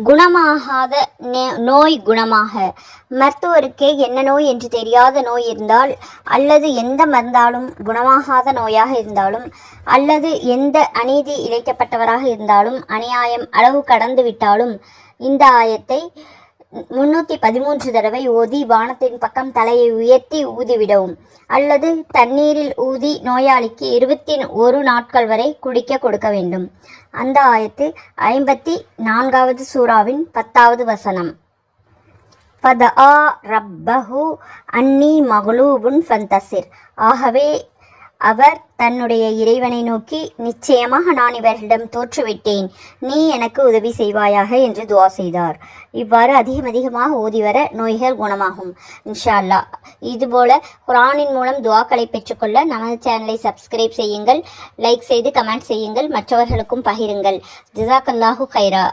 குணமாகாத நோய் குணமாக. மருத்துவருக்கே என்ன நோய் என்று தெரியாத நோய் இருந்தால், அல்லது எந்த மருந்தாலும் குணமாகாத நோயாக இருந்தாலும், அல்லது எந்த அநீதி இழைக்கப்பட்டவராக இருந்தாலும், அநியாயம் அளவு கடந்து விட்டாலும், இந்த ஆயத்தை 313 தடவை ஓதி வானத்தின் பக்கம் தலையை உயர்த்தி ஊதிவிடவும், அல்லது தண்ணீரில் ஊதி நோயாளிக்கு 21 நாட்கள் வரை குடிக்க கொடுக்க வேண்டும். அந்த ஆயத்து 54வது சூறாவின் 10வது வசனம். ஃபதஆ ரப்பஹு அன்னி மக்லூபுன் ஃபந்தசிர். ஆகவே அவர் தன்னுடைய இறைவனை நோக்கி, நிச்சயமாக நான் இவர்களிடம் தோற்றுவிட்டேன், நீ எனக்கு உதவி செய்வாயாக என்று துவா செய்தார். இவ்வாறு அதிகமாக ஓதி வர நோய்கள் குணமாகும் இன்ஷா அல்லாஹ். இதுபோல குர்ஆனின் மூலம் துவாக்களை பெற்றுக்கொள்ள நமது சேனலை சப்ஸ்கிரைப் செய்யுங்கள், லைக் செய்து கமெண்ட் செய்யுங்கள், மற்றவர்களுக்கும் பகிருங்கள். ஜஸாக்கல்லாஹு கைரா.